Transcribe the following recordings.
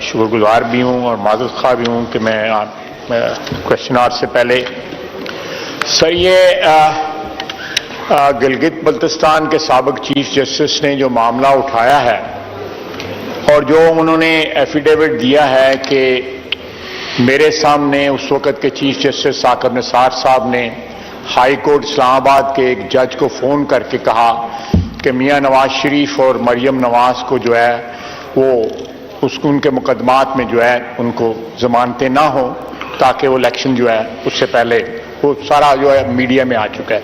شکر گزار بھی ہوں اور معذرت خواہ بھی ہوں کہ میں کوشچن آور سے پہلے سر یہ گلگت بلتستان کے سابق چیف جسٹس نے جو معاملہ اٹھایا ہے اور جو انہوں نے ایفیڈیوٹ دیا ہے کہ میرے سامنے اس وقت کے چیف جسٹس ثاقب نثار صاحب نے ہائی کورٹ اسلام آباد کے ایک جج کو فون کر کے کہا کہ میاں نواز شریف اور مریم نواز کو جو ہے وہ ان کے مقدمات میں جو ہے ان کو ضمانتیں نہ ہوں تاکہ وہ الیکشن جو ہے اس سے پہلے وہ سارا جو ہے میڈیا میں آ چکا ہے۔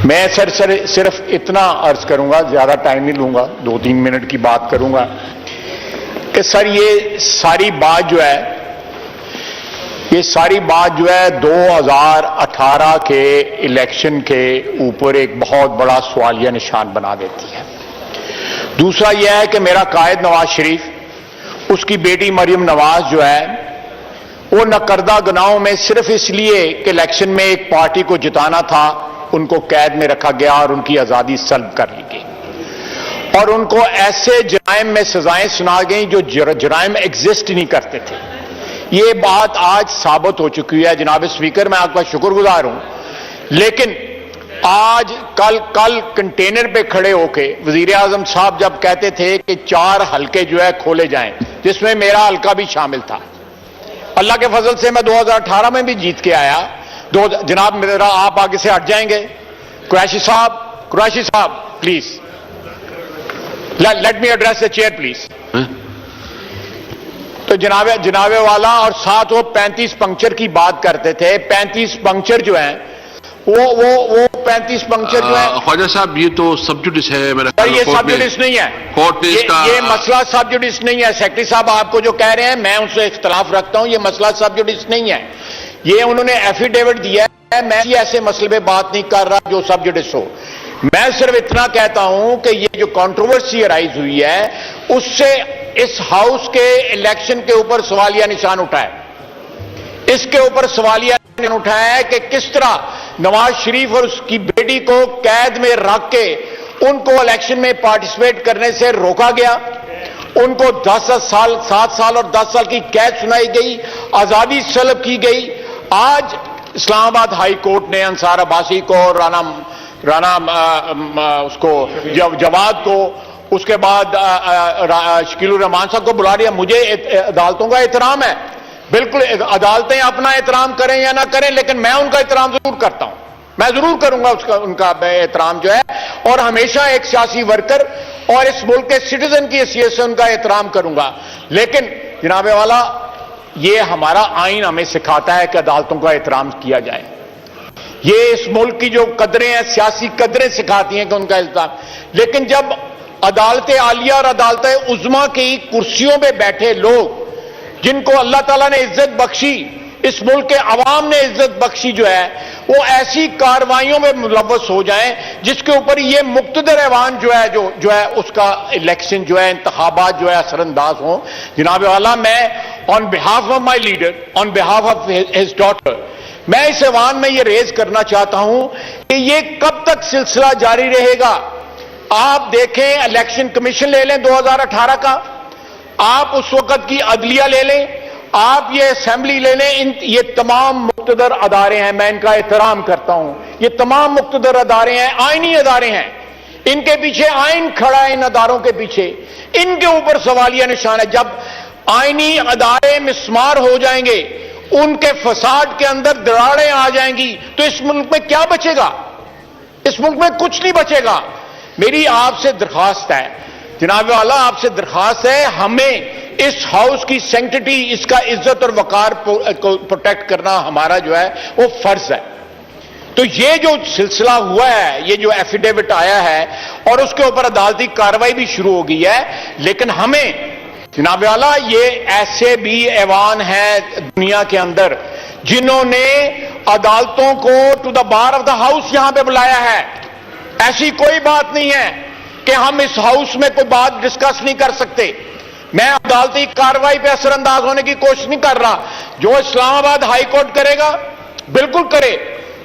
میں صرف اتنا عرض کروں گا، زیادہ ٹائم نہیں لوں گا، 2-3 منٹ کی بات کروں گا کہ سر یہ ساری بات جو ہے 2018 کے الیکشن کے اوپر ایک بہت بڑا سوالیہ نشان بنا دیتی ہے۔ دوسرا یہ ہے کہ میرا قائد نواز شریف، اس کی بیٹی مریم نواز جو ہے وہ نکردہ گناہوں میں صرف اس لیے کہ الیکشن میں ایک پارٹی کو جتانا تھا ان کو قید میں رکھا گیا اور ان کی آزادی سلب کر لی گئی اور ان کو ایسے جرائم میں سزائیں سنا گئیں جو جرائم ایگزسٹ نہیں کرتے تھے۔ یہ بات آج ثابت ہو چکی ہے۔ جناب اسپیکر، میں آپ کا شکر گزار ہوں، لیکن آج کل کنٹینر پہ کھڑے ہو کے وزیر اعظم صاحب جب کہتے تھے کہ 4 حلقے جو ہے کھولے جائیں، جس میں میرا حلقہ بھی شامل تھا، اللہ کے فضل سے میں 2018 میں بھی جیت کے آیا۔ جناب میرا آپ آگے سے ہٹ جائیں گے؟ قریشی صاحب please let me address the chair please. تو جناب والا اور ساتھ وہ 35 پنکچر کی بات کرتے تھے۔ 35 پنکچر جو ہیں وہ 35 پنکچر جو ہیں خواجہ صاحب یہ تو سب جوڈس ہے میرا خیال۔ یہ سب جوڈس نہیں ہے، یہ مسئلہ سب جوڈس نہیں ہے۔ سیکرٹری صاحب آپ کو جو کہہ رہے ہیں میں ان سے اختلاف رکھتا ہوں، یہ مسئلہ سب جوڈس نہیں ہے۔ یہ انہوں نے ایفیڈیوٹ دیا ہے، میں ایسے مسئلے پہ بات نہیں کر رہا جو سب جوڈس ہو۔ میں صرف اتنا کہتا ہوں کہ یہ جو کنٹروورسی ارائز ہوئی ہے اس سے اس ہاؤس کے الیکشن کے اوپر سوالیہ نشان اٹھا ہے۔ اس کے اوپر سوالیہ نشان اٹھایا ہے کہ کس طرح نواز شریف اور اس کی بیٹی کو قید میں رکھ کے ان کو الیکشن میں پارٹیسپیٹ کرنے سے روکا گیا، ان کو 7 سال اور 10 سال کی قید سنائی گئی، آزادی سلب کی گئی۔ آج اسلام آباد ہائی کورٹ نے انصار عباسی کو، رانا اس کو جواد کو، اس کے بعد شکیل الرحمان صاحب کو بلا لیا۔ مجھے عدالتوں کا احترام ہے، بالکل عدالتیں اپنا احترام کریں یا نہ کریں، لیکن میں ان کا احترام ضرور کرتا ہوں، میں ضرور کروں گا ان کا احترام جو ہے، اور ہمیشہ ایک سیاسی ورکر اور اس ملک کے سٹیزن کی حیثیت سے ان کا احترام کروں گا۔ لیکن جناب والا یہ ہمارا آئین ہمیں سکھاتا ہے کہ عدالتوں کا احترام کیا جائے۔ یہ اس ملک کی جو قدریں ہیں، سیاسی قدریں سکھاتی ہیں کہ ان کا احترام۔ لیکن جب عدالت عالیہ اور عدالت عظمیٰ کی کرسیوں پہ بیٹھے لوگ جن کو اللہ تعالیٰ نے عزت بخشی، اس ملک کے عوام نے عزت بخشی جو ہے، وہ ایسی کارروائیوں میں ملوث ہو جائیں جس کے اوپر یہ مقتدر ایوان جو ہے اس کا الیکشن جو ہے، انتخابات جو ہے اثر انداز ہوں۔ جناب والا، میں on behalf of my leader, on behalf of his daughter, میں اس ایوان میں یہ ریز کرنا چاہتا ہوں کہ یہ کب تک سلسلہ جاری رہے گا؟ آپ دیکھیں، الیکشن کمیشن لے لیں 2018 کا، آپ اس وقت کی عدلیہ لے لیں، آپ یہ اسمبلی لے لیں، یہ تمام مقتدر ادارے ہیں، میں ان کا احترام کرتا ہوں، یہ تمام مقتدر ادارے ہیں، آئینی ادارے ہیں، ان کے پیچھے آئین کھڑا ہے، ان اداروں کے پیچھے ان کے اوپر سوالیہ نشان ہے۔ جب آئینی ادارے مسمار ہو جائیں گے، ان کے فساد کے اندر دراڑیں آ جائیں گی، تو اس ملک میں کیا بچے گا؟ اس ملک میں کچھ نہیں بچے گا۔ میری آپ سے درخواست ہے جناب والا، آپ سے درخواست ہے، ہمیں اس ہاؤس کی سینکٹیٹی، اس کا عزت اور وقار کو پروٹیکٹ کرنا ہمارا جو ہے وہ فرض ہے۔ تو یہ جو سلسلہ ہوا ہے، یہ جو ایفیڈیوٹ آیا ہے اور اس کے اوپر عدالتی کارروائی بھی شروع ہو گئی ہے، لیکن ہمیں جناب والا یہ ایسے بھی ایوان ہیں دنیا کے اندر جنہوں نے عدالتوں کو to the bar of the house یہاں پہ بلایا ہے۔ ایسی کوئی بات نہیں ہے کہ ہم اس ہاؤس میں کوئی بات ڈسکس نہیں کر سکتے۔ میں عدالتی کارروائی پہ اثر انداز ہونے کی کوشش نہیں کر رہا۔ جو اسلام آباد ہائی کورٹ کرے گا بالکل کرے،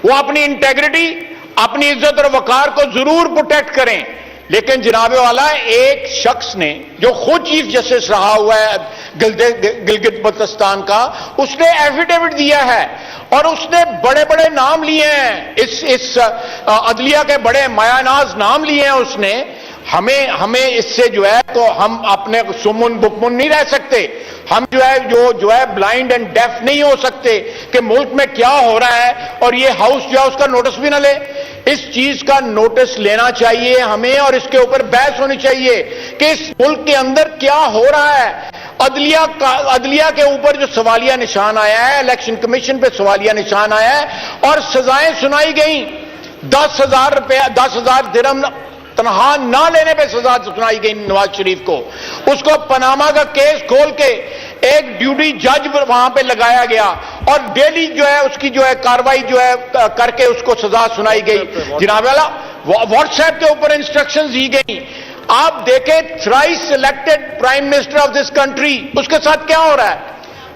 وہ اپنی انٹیگریٹی، اپنی عزت اور وقار کو ضرور پروٹیکٹ کریں، لیکن جناب والا ایک شخص نے جو خود چیف جسٹس رہا ہوا ہے گلگت بلتستان کا، اس نے ایفیڈیوٹ دیا ہے اور اس نے بڑے بڑے نام لیے ہیں، اس عدلیہ کے بڑے مایہ ناز نام لیے ہیں اس نے۔ ہمیں اس سے جو ہے تو ہم اپنے سمن بکمن نہیں رہ سکتے، ہم جو ہے بلائنڈ اینڈ ڈیف نہیں ہو سکتے کہ ملک میں کیا ہو رہا ہے اور یہ ہاؤس جو ہے اس کا نوٹس بھی نہ لے۔ اس چیز کا نوٹس لینا چاہیے ہمیں اور اس کے اوپر بحث ہونی چاہیے کہ اس ملک کے اندر کیا ہو رہا ہے۔ عدلیہ کے اوپر جو سوالیہ نشان آیا ہے، الیکشن کمیشن پہ سوالیہ نشان آیا ہے اور سزائیں سنائی گئیں، 10,000 درہم تنخواہ نہ لینے پہ سزا سنائی گئی نواز شریف کو۔ اس کو پاناما کا کیس کھول کے ایک ڈیوٹی جج وہاں پہ لگایا گیا اور ڈیلی جو ہے اس کی جو ہے کاروائی جو ہے کر کے اس کو سزا سنائی گئی۔ جناب والا واٹس ایپ کے اوپر انسٹرکشنز دی گئی۔ آپ دیکھیں thrice elected prime minister of this country, اس کے ساتھ کیا ہو رہا ہے؟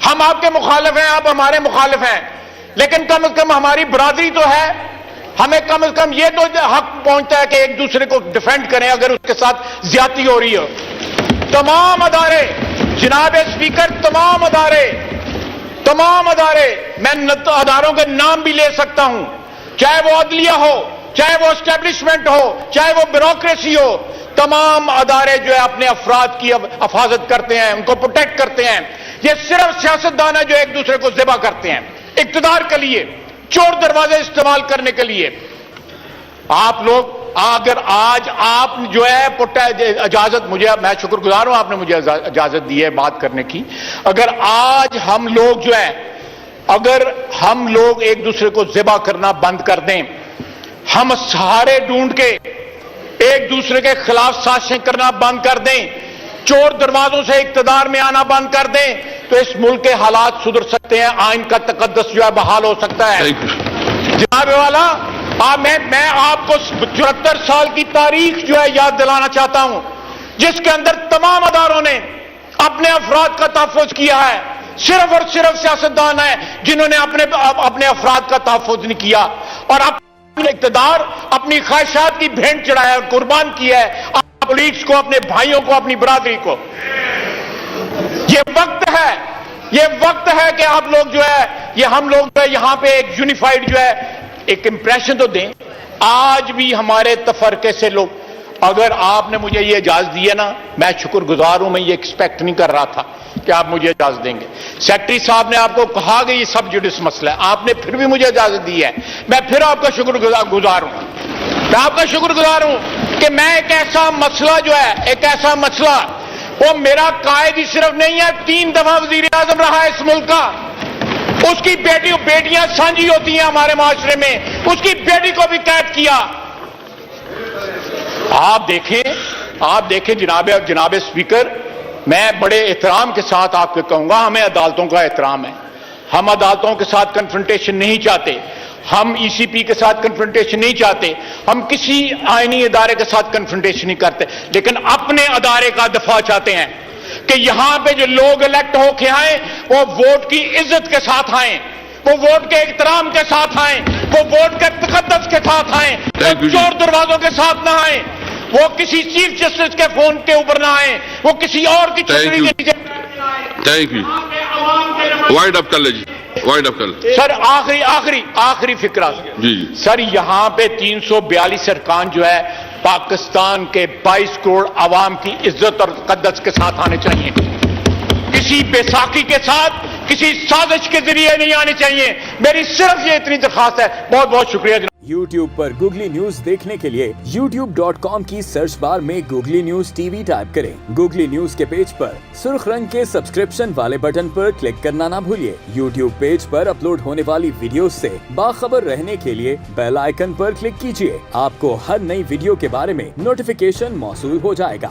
ہم آپ کے مخالف ہیں، آپ ہمارے مخالف ہیں، لیکن کم از کم ہماری برادری تو ہے، ہمیں کم از کم یہ تو حق پہنچتا ہے کہ ایک دوسرے کو ڈیفینڈ کریں اگر اس کے ساتھ زیادتی ہو رہی ہو۔ تمام ادارے جناب اسپیکر، تمام ادارے میں اداروں کے نام بھی لے سکتا ہوں، چاہے وہ عدلیہ ہو، چاہے وہ اسٹیبلشمنٹ ہو، چاہے وہ بیوروکریسی ہو، تمام ادارے جو ہے اپنے افراد کی حفاظت کرتے ہیں، ان کو پروٹیکٹ کرتے ہیں۔ یہ صرف سیاستدان ہیں جو ایک دوسرے کو ذبح کرتے ہیں اقتدار کے لیے، چور دروازے استعمال کرنے کے لیے۔ آپ لوگ اگر آج آپ جو ہے اجازت مجھے، میں شکر گزار ہوں آپ نے مجھے اجازت دی ہے بات کرنے کی، اگر آج ہم لوگ جو ہے اگر ہم لوگ ایک دوسرے کو ذبح کرنا بند کر دیں، ہم سہارے ڈھونڈ کے ایک دوسرے کے خلاف سازشیں کرنا بند کر دیں، چور دروازوں سے اقتدار میں آنا بند کر دیں، تو اس ملک کے حالات سدھر سکتے ہیں، آئین کا تقدس جو ہے بحال ہو سکتا ہے۔ جناب والا میں آپ کو 74 سال کی تاریخ جو ہے یاد دلانا چاہتا ہوں، جس کے اندر تمام اداروں نے اپنے افراد کا تحفظ کیا ہے۔ صرف اور صرف سیاستدان ہیں جنہوں نے اپنے افراد کا تحفظ نہیں کیا اور اپنے اقتدار، اپنی خواہشات کی بھینٹ چڑھایا اور قربان کیا ہے پولیس کو، اپنے بھائیوں کو، اپنی برادری کو۔ یہ وقت ہے کہ آپ لوگ جو ہے یہ ہم لوگ جو ہے یہاں پہ ایک یونیفائڈ جو ہے ایک امپریشن تو دیں۔ آج بھی ہمارے تفرقے سے لوگ، اگر آپ نے مجھے یہ اجازت دی ہے نا، میں شکر گزار ہوں، میں یہ ایکسپیکٹ نہیں کر رہا تھا کہ آپ مجھے اجازت دیں گے۔ سیکرٹری صاحب نے آپ کو کہا کہ یہ سب جوڈس مسئلہ ہے، آپ نے پھر بھی مجھے اجازت دی ہے، میں پھر آپ کا شکر گزار ہوں، میں آپ کا شکر گزار ہوں کہ میں ایک ایسا مسئلہ جو ہے، ایک ایسا مسئلہ، وہ میرا قائد ہی صرف نہیں ہے، 3 دفعہ وزیر اعظم رہا ہے اس ملک کا، اس کی بیٹیاں سانجھی ہوتی ہیں ہمارے معاشرے میں، اس کی بیٹی کو بھی قید کیا۔ آپ دیکھیں جناب اسپیکر، میں بڑے احترام کے ساتھ آپ کو کہوں گا، ہمیں عدالتوں کا احترام ہے، ہم عدالتوں کے ساتھ کنفرنٹیشن نہیں چاہتے، ہم ای سی پی کے ساتھ کنفرنٹیشن نہیں چاہتے، ہم کسی آئینی ادارے کے ساتھ کنفرنٹیشن نہیں کرتے، لیکن اپنے ادارے کا دفاع چاہتے ہیں کہ یہاں پہ جو لوگ الیکٹ ہو کے آئیں وہ ووٹ کی عزت کے ساتھ آئیں، وہ ووٹ کے احترام کے ساتھ آئیں، وہ ووٹ کے تقدس کے ساتھ آئیں، وہ چور دروازوں کے ساتھ نہ آئیں، وہ کسی چیف جسٹس کے فون کے اوپر نہ آئیں، وہ کسی اور کی چھتری کے نیچے۔ تھینک یو، وائنڈ اپ کر لیں جی، وائنڈ اپ کر لیں سر۔ آخری فکرہ جی سر، یہاں پہ 342 ارکان جو ہے پاکستان کے 22 کروڑ عوام کی عزت اور تقدس کے ساتھ آنے چاہیے، کسی بیساکھی کے ساتھ، کسی سازش کے ذریعے نہیں آنے چاہیے۔ میری صرف یہ اتنی درخواست ہے۔ بہت بہت شکریہ جناب۔ YouTube پر گوگلی نیوز دیکھنے کے لیے youtube.com کی سرچ بار میں googly news T V type کریں۔ گوگلی نیوز کے پیج پر سرخ رنگ کے سبسکرپشن والے بٹن پر کلک کرنا نہ بھولیے۔ YouTube پیج پر اپلوڈ ہونے والی ویڈیوز سے باخبر رہنے کے لیے بیل آئیکن پر کلک کیجیے۔ آپ کو ہر نئی ویڈیو کے بارے میں نوٹیفیکیشن موصول ہو جائے گا۔